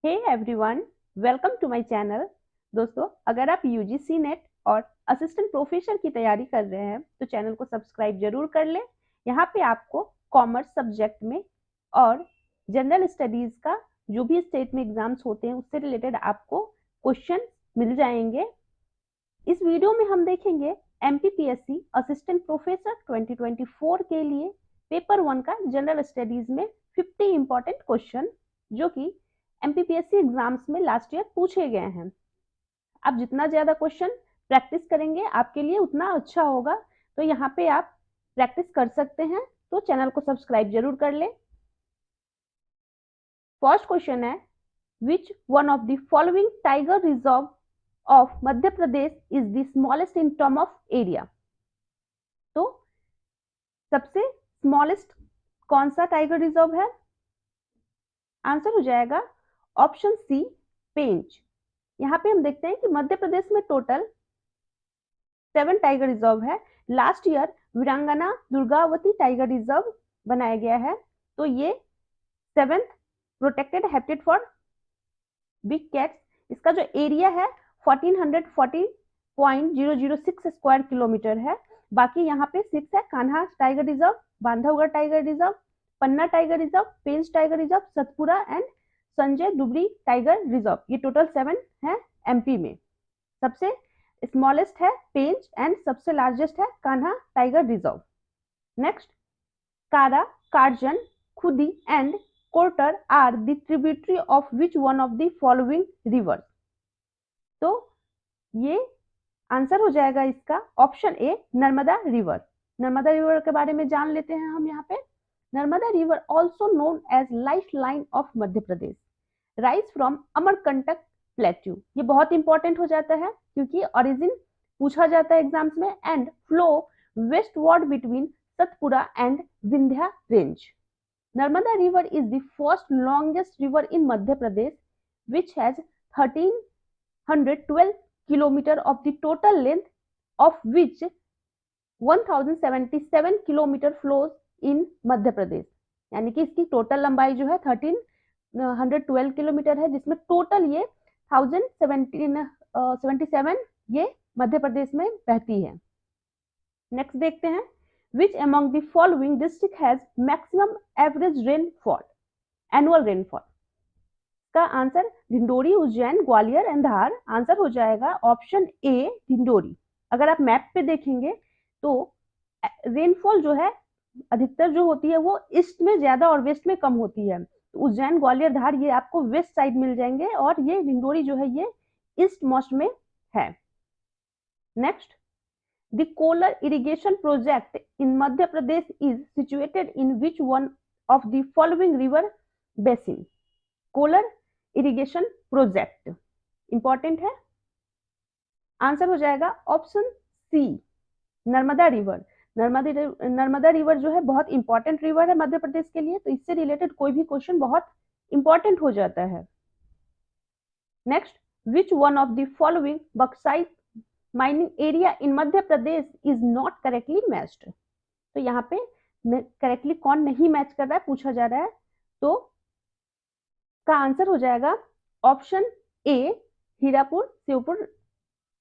Hey everyone, welcome to my channel. दोस्तों, अगर आप यूजीसी नेट और असिस्टेंट प्रोफेसर की तैयारी कर रहे हैं तो चैनल को सब्सक्राइब जरूर कर लें। यहाँ पे आपको कॉमर्स सब्जेक्ट में और जनरल स्टडीज का जो भी स्टेट में एग्जाम्स होते हैं उससे रिलेटेड आपको क्वेश्चन मिल जाएंगे। इस वीडियो में हम देखेंगे एमपीपीएससी असिस्टेंट प्रोफेसर 2024 के लिए पेपर 1 का जनरल स्टडीज में 50 इंपॉर्टेंट क्वेश्चन जो कि एमपीपीएससी एग्जाम्स में लास्ट ईयर पूछे गए हैं। आप जितना ज्यादा क्वेश्चन प्रैक्टिस करेंगे आपके लिए उतना अच्छा होगा, तो यहाँ पे आप प्रैक्टिस कर सकते हैं, तो चैनल को सब्सक्राइब जरूर कर ले। फर्स्ट क्वेश्चन है, विच one of the following tiger reserve of Madhya Pradesh is the smallest in term of area. तो सबसे स्मॉलेस्ट कौन सा टाइगर रिजर्व है? आंसर हो जाएगा ऑप्शन सी, पेंच। यहाँ पे हम देखते हैं कि मध्य प्रदेश में टोटल 7 टाइगर रिजर्व है। लास्ट ईयर वीरांगना दुर्गावती टाइगर रिजर्व बनाया गया है, तो ये 7th protected habitat for big cats. इसका जो एरिया है 1440.006 स्क्वायर किलोमीटर है। बाकी यहाँ पे 6 है, Kanha tiger reserve, Bandhavgarh tiger reserve, Panna tiger reserve, Pench tiger reserve, Satpura and Sanjay Dhubri tiger reserve. ये टोटल 7 है एमपी में। सबसे स्मॉलेस्ट है पेंच एंड सबसे लार्जेस्ट है Kanha tiger reserve. Next, Kara, Karjan, Khudi and Kortar are the tributary of which one of the following river. तो ये answer हो जाएगा इसका option A, Narmada river. Narmada river के बारे में जान लेते हैं हम यहाँ पे। Narmada river also known as life line of Madhya Pradesh, rise from Amarkantak plateau. ये बहुत इंपॉर्टेंट हो जाता है क्योंकि ओरिजिन पूछा जाता है एग्जाम्स में। And flow westward between Satpura and Vindhya range. Narmada river is the first longest river in Madhya Pradesh which has 1312 kilometre of the total length of which 1077 kilometre flows in Madhya Pradesh. यानी कि इसकी टोटल लंबाई जो है 1312 किलोमीटर है, जिसमें टोटल ये 1077 ये मध्य प्रदेश में बहती है। नेक्स्ट देखते हैं, which among the following district has maximum average rainfall, annual rainfall. का answer Dindori, Ujjain, Gwalior and Dhar. Answer हो जाएगा ऑप्शन ए, ढिंडोरी। अगर आप मैप पे देखेंगे तो रेनफॉल जो है अधिकतर जो होती है वो ईस्ट में ज्यादा और वेस्ट में कम होती है। उज्जैन, ग्वालियर, धार ये आपको वेस्ट साइड मिल जाएंगे और ये ढिंडोरी जो है ये ईस्ट मोस्ट में है। Next, the Kolar irrigation project in Madhya Pradesh is situated in which one of the following river basin. Kolar irrigation project important है। आंसर हो जाएगा option C, Narmada river. Narmada river जो है बहुत इंपॉर्टेंट रिवर है मध्य प्रदेश के लिए, तो इससे रिलेटेड कोई भी क्वेश्चन बहुत इंपॉर्टेंट हो जाता है। Next, which one of the following bauxite mining area in Madhya Pradesh is not correctly matched. तो यहाँ पे करेक्टली कौन नहीं मैच कर रहा है पूछा जा रहा है, तो का आंसर हो जाएगा ऑप्शन ए, हीरापुर, शिवपुर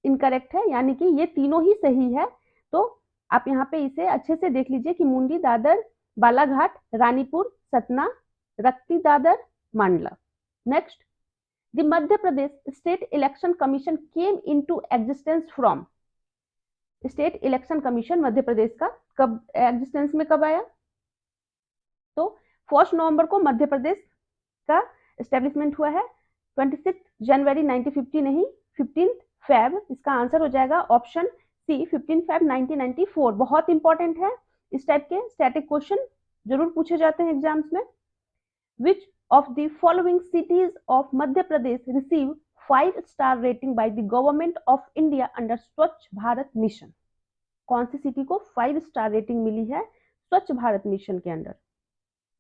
इनकरेक्ट है, यानी कि ये तीनों ही सही है। तो आप यहाँ पे इसे अच्छे से देख लीजिए कि मुंडी, दादर, बालाघाट, रानीपुर, सतना, रक्ती, दादर, Mandla. Next, the Madhya Pradesh state election commission came into existence from. State election commission Madhya Pradesh का कब एग्जिस्टेंस में कब आया? तो 1 नवंबर को मध्य प्रदेश का एस्टेब्लिशमेंट हुआ है। 26 जनवरी 1950 नहीं, 15 फेब। इसका आंसर हो जाएगा ऑप्शन सी, 15 फेब 1994। बहुत इंपॉर्टेंट है, इस टाइप के स्टैटिक क्वेश्चन जरूर पूछे जाते हैं एग्जाम्स में। Which of the following cities of Madhya Pradesh receive five star rating by the government of India under Swachh Bharat mission. कौन सी सिटी को 5-स्टार रेटिंग मिली है स्वच्छ भारत मिशन के अंडर?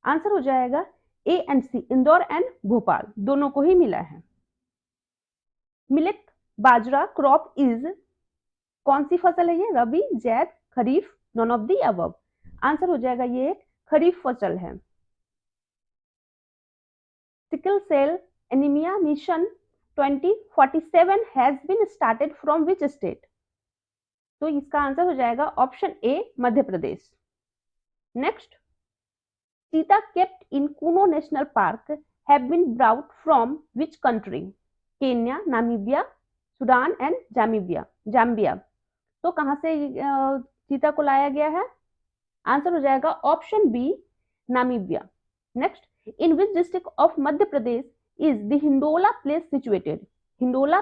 आंसर हो जाएगा A and C, Indore and Bhopal, दोनों को ही मिला है। मिलेट बाजरा क्रॉप इज, कौन सी फसल है ये? Rabi, zaid, kharif, none of the above. Answer हो जाएगा ये एक खरीफ फसल है। Sickle cell anaemia mission 2047 has been started from which state? तो इसका आंसर हो जाएगा option A Madhya Pradesh. Next, cheetah kept in Kuno national park have been brought from which country? Kenya, Namibia, Sudan and Zambia. तो कहां से चीता को लाया गया है? आंसर हो जाएगा option B Namibia. Next, in which district of Madhya Pradesh is the Hindola place situated? Hindola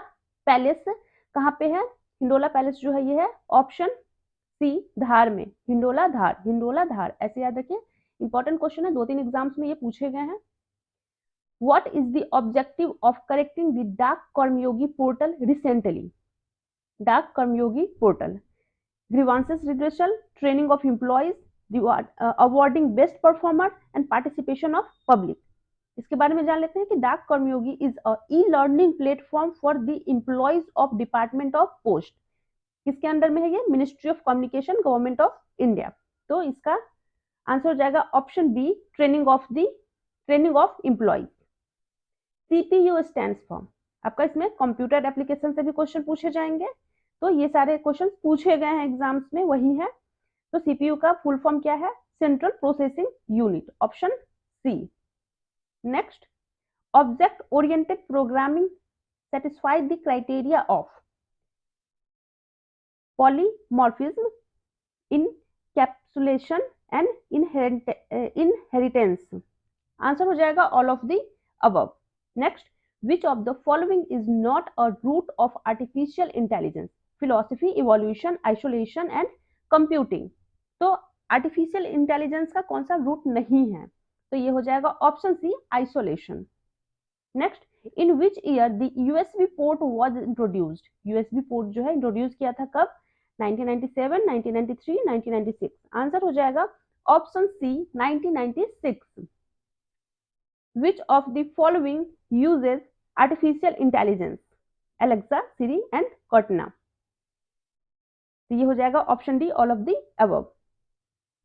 palace कहां पे है? हिंडोला पैलेस जो है ये है ऑप्शन सी धार में। हिंडोला धार ऐसे याद रखिए, इंपॉर्टेंट क्वेश्चन है, 2-3 एग्जाम्स में ये पूछे गए हैं। What is the objective of correcting the Dak Karmyogi portal recently? Dak Karmyogi portal, grievances redressal, training of employees, awarding best performer and participation of public. इसके बारे में जान लेते हैं कि Dak Karmayogi is a e-learning platform for the employees of department of post. किसके under में है ये? Ministry of communication, government of India. तो इसका आंसर हो जाएगा option B training of employees. CPU stands for, आपका इसमें कंप्यूटर एप्लीकेशन से भी क्वेश्चन पूछे जाएंगे, तो ये सारे क्वेश्चन पूछे गए हैं एग्जाम्स में, वही है। तो सीपीयू का फुल फॉर्म क्या है? Central processing unit, option C. Next, object oriented programming satisfy the criteria of polymorphism, encapsulation and inheritance। Answer हो जाएगा all of the above. Next, which of the following is not a root of artificial intelligence? philosophy, evolution, isolation and computing। तो artificial intelligence का कौन सा root नहीं है? तो ये हो जाएगा option C isolation. Next, in which year the USB port was introduced? USB port जो है इंट्रोड्यूस किया था कब? 1997, 1993, 1996। आंसर हो जाएगा option C 1996। Which of the following uses artificial intelligence? Alexa, Siri and Cortana। तो ये हो जाएगा option D all of the above.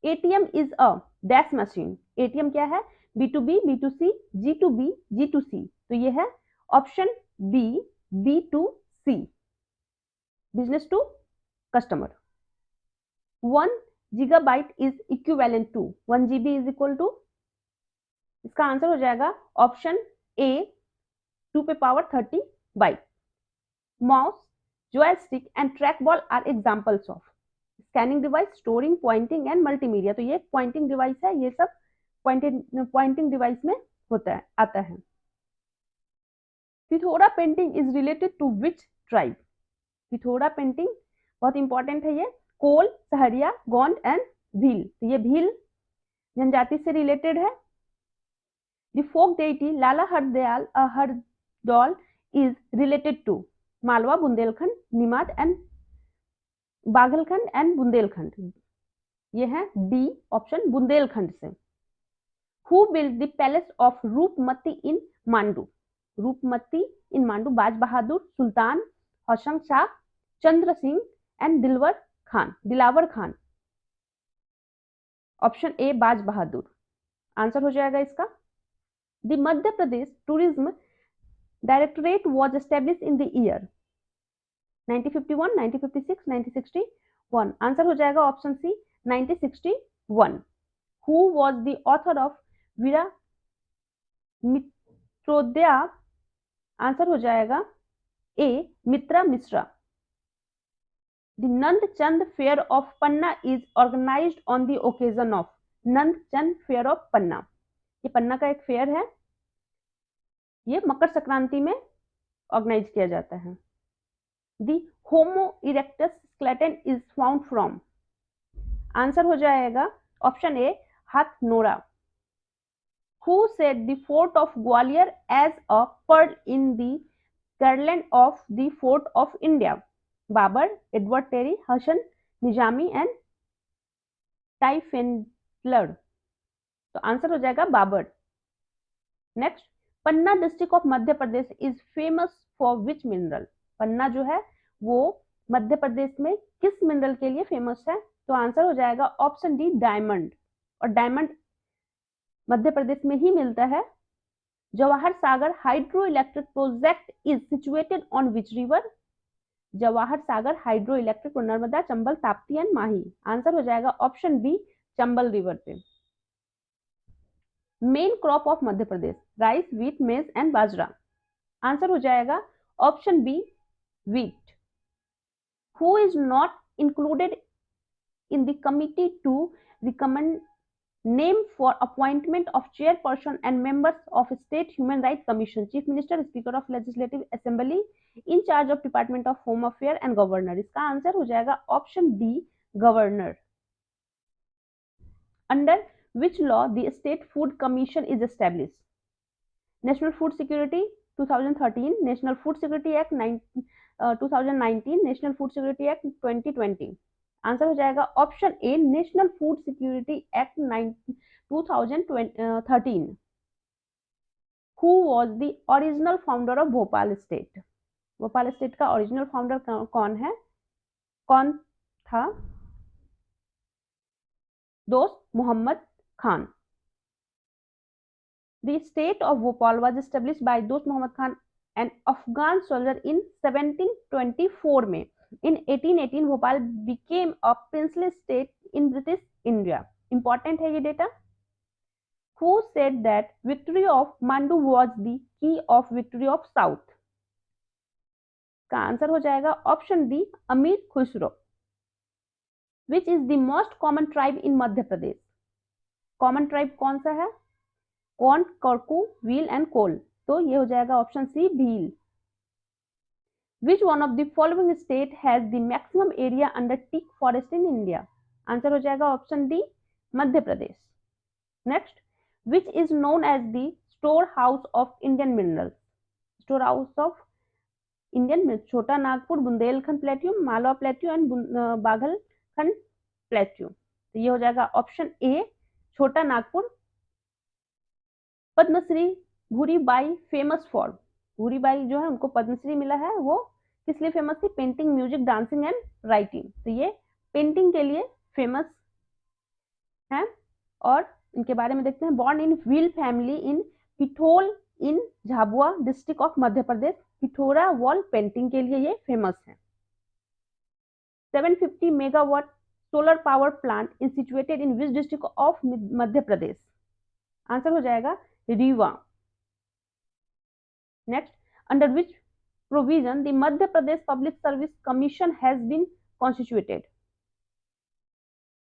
ATM is a dash machine. ATM क्या है? B2B, B2C, G2B, G2C। तो ये है option B B2C, business to customer. 1 GB is equivalent to 1 GB is equal to, इसका आंसर हो जाएगा option A 2 पे power 30 byte. Mouse, joystick and trackball are examples of scanning device, storing, pointing and multimedia। तो ये pointing device है, ये सब pointing device में होता है, आता है। Pithora painting is related to which tribe? Pithora painting बहुत इंपॉर्टेंट है, ये कोल, सहरिया, गोंड एंड भील। तो ये भील जनजाति से रिलेटेड है। The folk deity Lala Hardayal is related to Malwa, Bundelkhand, Nimar and Baghelkhand and Bundelkhand. ये है डी ऑप्शन बुंदेलखंड से। Who build the palace of Roopmati in Mandu? Roopmati in Mandu, Baz Bahadur, Sultan, Hoshang Shah, Chandra Singh and Dilawar Khan. Option A Baz Bahadur answer हो जाएगा इसका। The Madhya Pradesh tourism directorate was established in the year 1951, 1956, 1961। Answer हो जाएगा option C 1961। Who was the author of Veera Mitrodaya? Answer हो जाएगा A Mitra Mishra. The Nandchand fair of Panna is organized on the occasion of Nandchand fair of Panna. ये पन्ना का एक फेयर है, ये मकर संक्रांति में ऑर्गेनाइज किया जाता है। The homo erectus skeleton is found from? Answer हो जाएगा option A Hathnora. Who set the fort of Gwalior as a pearl in the garland of the fort of India? Babur, Edward Terry, Hasan Nizami and Tieffenthaler. तो answer हो जाएगा Babur. Next, Panna district of Madhya Pradesh is famous for which mineral? Panna जो है वो मध्य प्रदेश में किस mineral के लिए फेमस है? तो आंसर हो जाएगा ऑप्शन डी डायमंड। और डायमंड मध्य प्रदेश में ही मिलता है, Jawahar Sagar hydro electric project is situated on which river? Jawahar Sagar hydro electric, Narmada, Chambal, Tapti and Mahi. Answer हो जाएगा ऑप्शन बी, चंबल रिवर पे। Main crop of Madhya Pradesh, rice, wheat, maize and bajra. Answer हो जाएगा option B, wheat. Who is not included in the committee to recommend name for appointment of chairperson and members of State Human Rights Commission? Chief Minister, Speaker of Legislative Assembly, in charge of Department of Home Affairs and Governor. इसका answer हो जाएगा option D, governor. Under which law the State Food Commission is established? National Food Security 2013, National Food Security Act 2019, National Food Security Act 2020। Answer हो जाएगा option A, national food security act 2013। Who was the original founder of Bhopal state? Bhopal state का original founder कौन है, कौन था? दोस्त Mohammad Khan. The state of Bhopal was established by Dost Muhammad Khan, an Afghan soldier, in 1724 में। In 1818 Bhopal became a princely state in British India। Important है ये data. Who said that victory of Mandu was the key of victory of South? का answer हो जाएगा option D, अमीर Khusro. Which is the most common tribe in Madhya Pradesh? Common tribe कौन सा है? कौन, करकू, व्हील एंड कोल। तो ये हो जाएगा option C, Bhil. Which one of the following state has the maximum area under teak forest in India? Answer हो जाएगा option D, Madhya Pradesh. Next, which is known as the store house of Indian minerals? Store house of Indian minerals, Chota Nagpur, Bundelkhand plateau, Malwa plateau and Baghelkhand plateau. तो ये हो जाएगा option A, Chota Nagpur. Padmashri Bhuribai famous for, Bhuribai जो है उनको पद्मश्री मिला है, वो किस लिए फेमस थी? Painting, music, dancing and writing. तो ये पेंटिंग के लिए फेमस है। और इनके बारे में देखते हैं। Born in Bhil family in Pitol in Jhabua district of Madhya Pradesh. Pithora wall painting के लिए ये फेमस है। 750 megawatt solar power plant is situated in which district of Madhya Pradesh? Answer हो जाएगा Rewa. Next, under which provision the Madhya Pradesh public service commission has been constituted?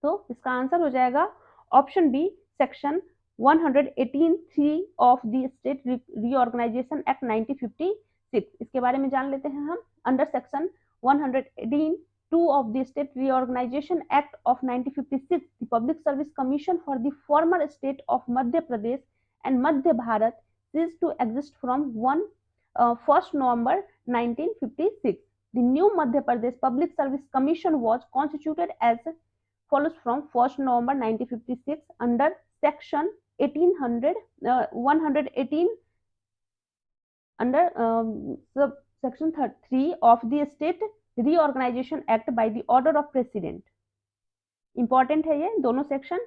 तो इसका answer हो जाएगा option B, section 118(3) of the state reorganisation act 1956। इसके बारे में जान लेते हैं हम। Under section 118(2) of the State Reorganization Act of 1956, the Public Service Commission for the former state of Madhya Pradesh and Madhya Bharat ceased to exist from 1st November 1956. The new Madhya Pradesh Public Service Commission was constituted as follows from 1st November 1956 under section 118 under section 3 of the State Reorganization Act by the order of President। Important है ये दोनों section.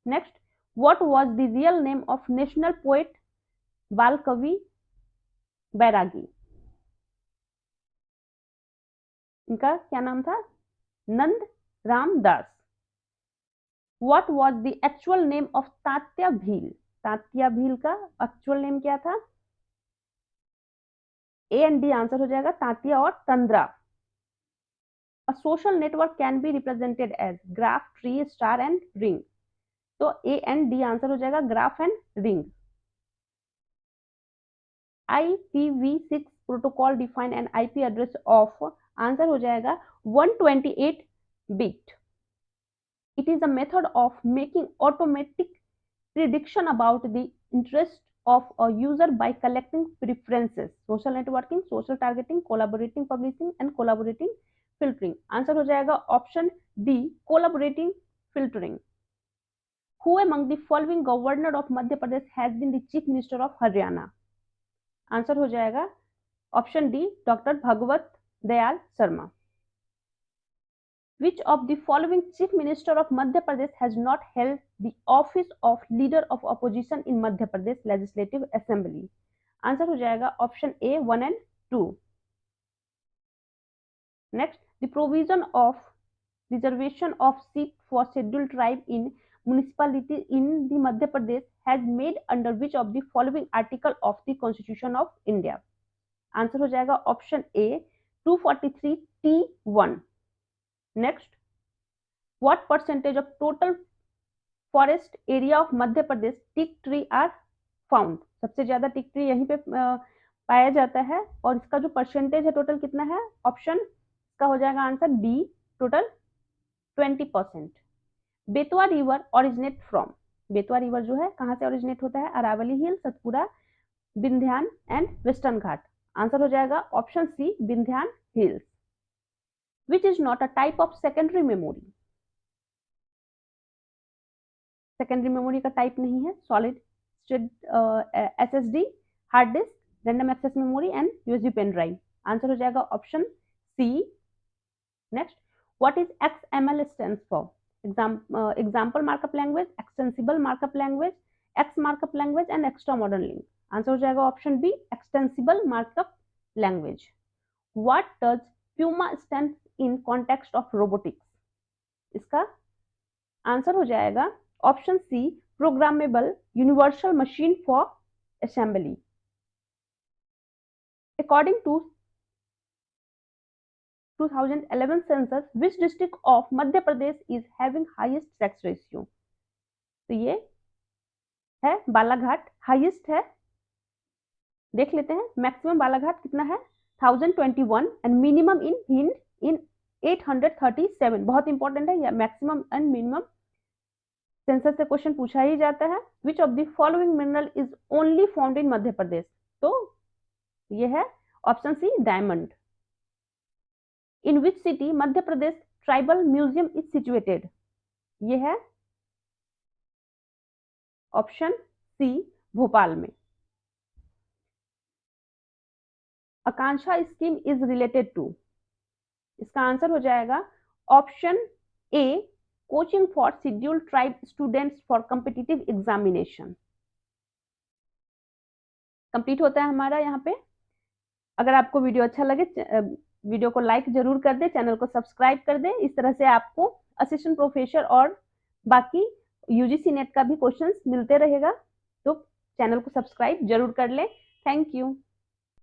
Next, what was the real name of national poet Bal Kavi Bairagi? इनका क्या नाम था? Nand Ram Das. What was the actual name of Tatya Bhil? Tatya Bhil का actual name क्या था? ए एंड डी आंसर हो जाएगा, तात्या और तंद्रा। A social network can be represented as graph, tree, star and ring। तो A and D आंसर हो जाएगा, graph and ring. IPv6 protocol define an IP address of, answer हो जाएगा 128 bit. It is a method of making automatic prediction about the interest of a user by collecting preferences। Social networking, social targeting, collaborating publishing and collaborating filtering। Answer हो जाएगा option D, collaborating filtering. Who among the following governor of Madhya Pradesh has been the chief minister of Haryana? आंसर हो जाएगा option D, doctor Bhagwat Dayal Sharma. Which of the following chief minister of Madhya Pradesh has not held the office of leader of opposition in Madhya Pradesh Legislative Assembly? Answer हो जाएगा option A 1 and 2. Next, the provision of reservation of seat for scheduled tribe in municipality in the Madhya Pradesh has made under which of the following article of the Constitution of India? Answer हो जाएगा option A 243(t)(1). Next, what percentage of total forest area of Madhya Pradesh teak tree are found? सबसे ज्यादा टिक tree यहीं पे पाया जाता है और इसका जो परसेंटेज है टोटल कितना है? ऑप्शन का हो जाएगा answer B total 20%. Betwa river originate from, Betwa river जो है कहां से ओरिजिनेट होता है? Aravali hill, Satpura, Vindhyan and western Ghat. Answer हो जाएगा option C Vindhyan hills. Which is not a type of secondary memory? Secondary memory का टाइप नहीं है. Solid state SSD, hard disk, random access memory and USB pen drive. Answer हो जाएगा option C. Next, what is XML stands for? Example markup language, extensible markup language, X markup language and extra modern link. Answer हो जाएगा option B extensible markup language. What does PUMA stand in context of robotics? इसका answer हो जाएगा option C programmable universal machine for assembly. According to 2011 census, which district of Madhya Pradesh is having highest sex ratio? तो ये है Balaghat, highest है. देख लेते हैं मैक्सिमम बालाघाट कितना है 1021 and minimum in Bhind in 837. बहुत इंपॉर्टेंट है, या मैक्सिमम एंड मिनिमम सेंसस से क्वेश्चन पूछा ही जाता है. Which of the following mineral is only found in Madhya Pradesh? तो ये है option C diamond. In which city Madhya Pradesh tribal museum is situated? ये है ऑप्शन सी भोपाल में. Aakanksha scheme is related to? इसका आंसर हो जाएगा option A coaching for scheduled tribe students for competitive examination. Complete होता है हमारा यहाँ पे. अगर आपको वीडियो अच्छा लगे वीडियो को लाइक जरूर कर दे, चैनल को सब्सक्राइब कर दे. इस तरह से आपको असिस्टेंट प्रोफेसर और बाकी UGC नेट का भी क्वेश्चंस मिलते रहेगा. तो चैनल को सब्सक्राइब जरूर कर ले. Thank you.